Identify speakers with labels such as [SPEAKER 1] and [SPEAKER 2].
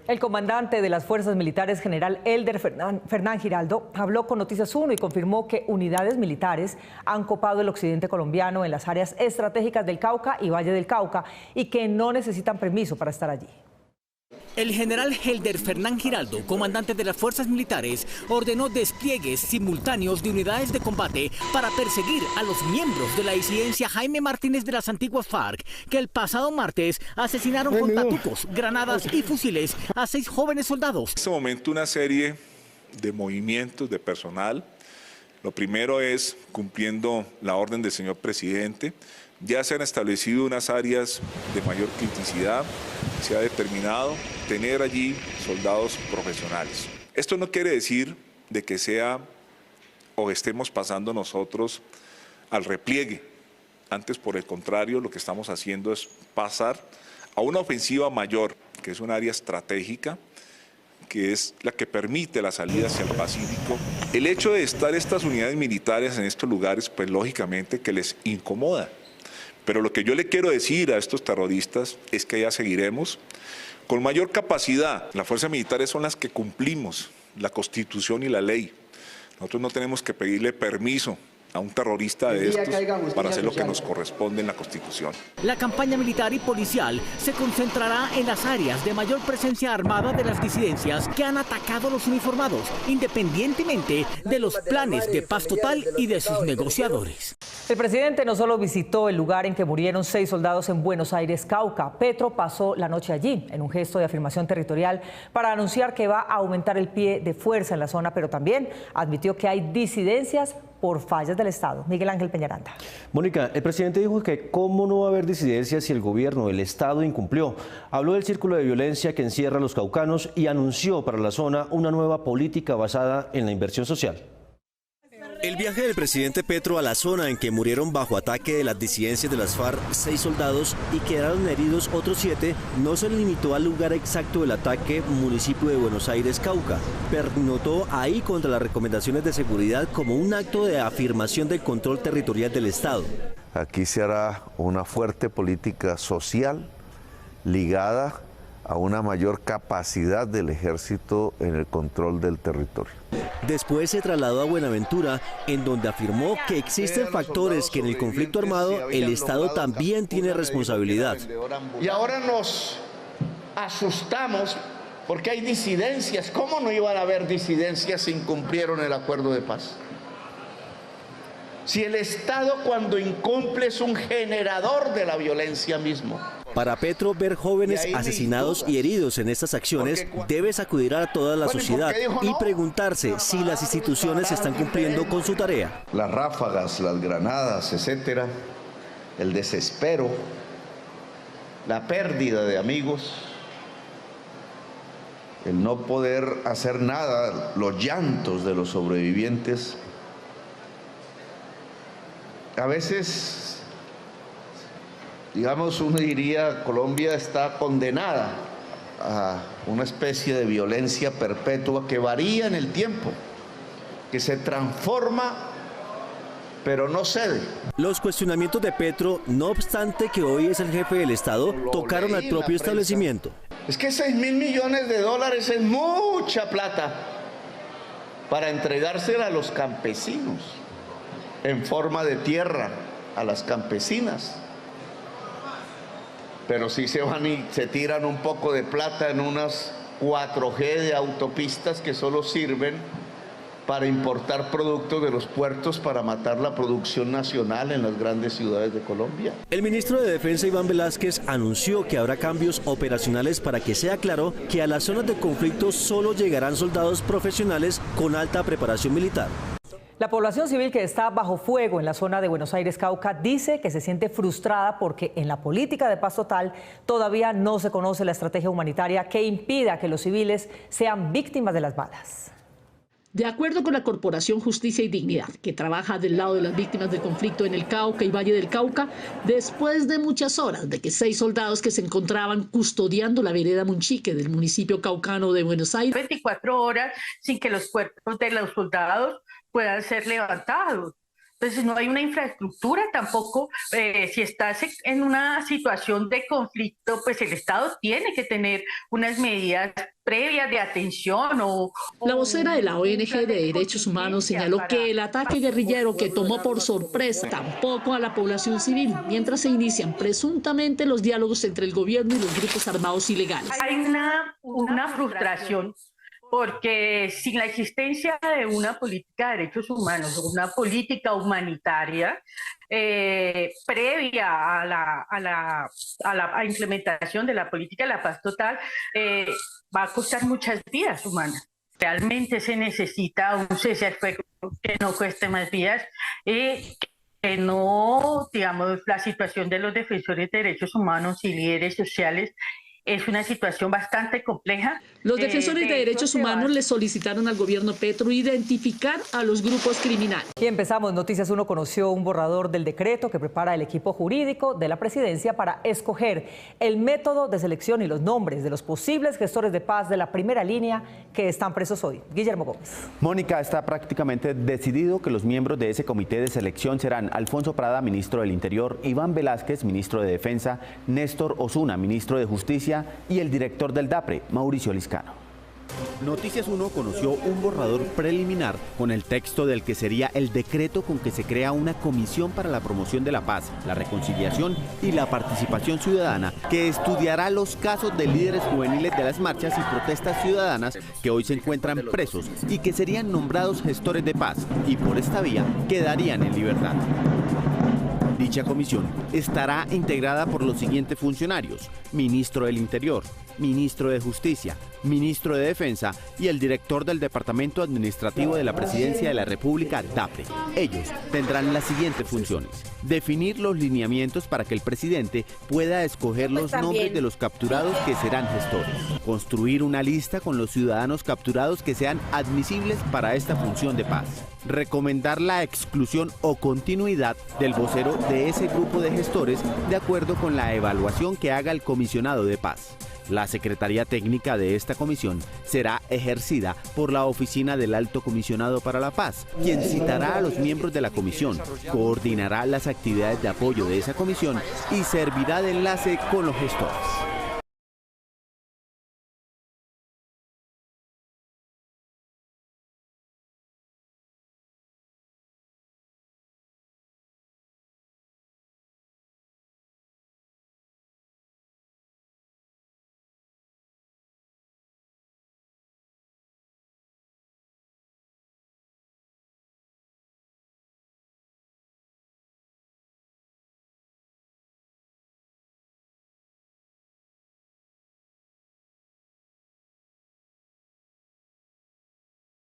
[SPEAKER 1] El comandante de las Fuerzas Militares, general Elder Fernán Giraldo, habló con Noticias 1 y confirmó que unidades militares han copado el occidente colombiano en las áreas estratégicas del Cauca y Valle del Cauca y que no necesitan permiso para estar allí.
[SPEAKER 2] El general Elder Fernán Giraldo, comandante de las fuerzas militares, ordenó despliegues simultáneos de unidades de combate para perseguir a los miembros de la disidencia Jaime Martínez de las antiguas FARC, que el pasado martes asesinaron con tatucos, granadas y fusiles a 6 jóvenes soldados.
[SPEAKER 3] En este momento una serie de movimientos de personal. Lo primero es cumpliendo la orden del señor presidente. Ya se han establecido unas áreas de mayor criticidad, se ha determinado tener allí soldados profesionales. Esto no quiere decir de que sea o estemos pasando nosotros al repliegue. Antes, por el contrario, lo que estamos haciendo es pasar a una ofensiva mayor, que es un área estratégica, que es la que permite la salida hacia el Pacífico. El hecho de estar estas unidades militares en estos lugares, pues lógicamente que les incomoda. Pero lo que yo le quiero decir a estos terroristas es que ya seguiremos con mayor capacidad. Las fuerzas militares son las que cumplimos la Constitución y la ley. Nosotros no tenemos que pedirle permiso a un terrorista de estos para hacer lo que nos corresponde en la Constitución.
[SPEAKER 2] La campaña militar y policial se concentrará en las áreas de mayor presencia armada de las disidencias que han atacado a los uniformados, independientemente de los planes de paz total y de sus negociadores.
[SPEAKER 1] El presidente no solo visitó el lugar en que murieron 6 soldados en Buenos Aires, Cauca. Petro pasó la noche allí en un gesto de afirmación territorial para anunciar que va a aumentar el pie de fuerza en la zona, pero también admitió que hay disidencias por fallas del Estado. Miguel Ángel Peñaranda.
[SPEAKER 4] Mónica, el presidente dijo que cómo no va a haber disidencias si el gobierno, el Estado incumplió. Habló del círculo de violencia que encierra a los caucanos y anunció para la zona una nueva política basada en la inversión social.
[SPEAKER 5] El viaje del presidente Petro a la zona en que murieron bajo ataque de las disidencias de las FARC 6 soldados y quedaron heridos otros 7 no se limitó al lugar exacto del ataque, municipio de Buenos Aires, Cauca. Pernotó ahí contra las recomendaciones de seguridad como un acto de afirmación del control territorial del Estado.
[SPEAKER 6] Aquí se hará una fuerte política social ligada a una mayor capacidad del ejército en el control del territorio.
[SPEAKER 5] Después se trasladó a Buenaventura, en donde afirmó que existen factores que en el conflicto armado el Estado también tiene responsabilidad.
[SPEAKER 7] Y ahora nos asustamos porque hay disidencias. ¿Cómo no iban a haber disidencias si incumplieron el acuerdo de paz? Si el Estado cuando incumple es un generador de la violencia mismo.
[SPEAKER 5] Para Petro, ver jóvenes asesinados y heridos en estas acciones debe sacudir a toda la sociedad y preguntarse si las instituciones están cumpliendo con su tarea.
[SPEAKER 7] Las ráfagas, las granadas, etcétera, el desespero, la pérdida de amigos, el no poder hacer nada, los llantos de los sobrevivientes. A veces, digamos, uno diría, Colombia está condenada a una especie de violencia perpetua que varía en el tiempo, que se transforma, pero no cede.
[SPEAKER 5] Los cuestionamientos de Petro, no obstante que hoy es el jefe del Estado, tocaron al propio establecimiento.
[SPEAKER 7] Es que 6.000 millones de dólares es mucha plata para entregársela a los campesinos en forma de tierra a las campesinas. Pero sí se van y se tiran un poco de plata en unas 4G de autopistas que solo sirven para importar productos de los puertos para matar la producción nacional en las grandes ciudades de Colombia.
[SPEAKER 5] El ministro de Defensa, Iván Velázquez, anunció que habrá cambios operacionales para que sea claro que a las zonas de conflicto solo llegarán soldados profesionales con alta preparación militar.
[SPEAKER 1] La población civil que está bajo fuego en la zona de Buenos Aires, Cauca, dice que se siente frustrada porque en la política de paz total todavía no se conoce la estrategia humanitaria que impida que los civiles sean víctimas de las balas.
[SPEAKER 8] De acuerdo con la Corporación Justicia y Dignidad, que trabaja del lado de las víctimas del conflicto en el Cauca y Valle del Cauca, después de muchas horas de que 6 soldados que se encontraban custodiando la vereda Munchique del municipio caucano de Buenos Aires,
[SPEAKER 9] 24 horas sin que los cuerpos de los soldados puedan ser levantados. Entonces no hay una infraestructura tampoco. Si estás en una situación de conflicto, pues el Estado tiene que tener unas medidas previas de atención
[SPEAKER 8] La vocera de la ONG de Derechos Humanos señaló que el ataque guerrillero que tomó por sorpresa tampoco a la población civil, mientras se inician presuntamente los diálogos entre el gobierno y los grupos armados ilegales.
[SPEAKER 9] Hay una frustración, porque sin la existencia de una política de derechos humanos, una política humanitaria previa a la implementación de la política de la paz total, va a costar muchas vidas humanas. Realmente se necesita un cese al fuego que no cueste más vidas y que no, digamos, la situación de los defensores de derechos humanos y líderes sociales es una situación bastante compleja.
[SPEAKER 8] Los defensores de derechos humanos le solicitaron al gobierno Petro identificar a los grupos criminales.
[SPEAKER 1] Y empezamos. Noticias 1 conoció un borrador del decreto que prepara el equipo jurídico de la presidencia para escoger el método de selección y los nombres de los posibles gestores de paz de la primera línea que están presos hoy. Guillermo Gómez.
[SPEAKER 10] Mónica, está prácticamente decidido que los miembros de ese comité de selección serán Alfonso Prada, ministro del Interior, Iván Velázquez, ministro de Defensa, Néstor Osuna, ministro de Justicia, y el director del DAPRE, Mauricio Liscano.
[SPEAKER 5] Noticias 1 conoció un borrador preliminar con el texto del que sería el decreto con que se crea una comisión para la promoción de la paz, la reconciliación y la participación ciudadana que estudiará los casos de líderes juveniles de las marchas y protestas ciudadanas que hoy se encuentran presos y que serían nombrados gestores de paz y por esta vía quedarían en libertad. Dicha comisión estará integrada por los siguientes funcionarios: ministro del Interior, ministro de Justicia, ministro de Defensa y el director del Departamento Administrativo de la Presidencia de la República, DAPRE. Ellos tendrán las siguientes funciones: definir los lineamientos para que el presidente pueda escoger los nombres de los capturados que serán gestores, construir una lista con los ciudadanos capturados que sean admisibles para esta función de paz, recomendar la exclusión o continuidad del vocero de ese grupo de gestores de acuerdo con la evaluación que haga el comisionado de paz. La Secretaría Técnica de esta comisión será ejercida por la Oficina del Alto Comisionado para la Paz, quien citará a los miembros de la comisión, coordinará las actividades de apoyo de esa comisión y servirá de enlace con los gestores.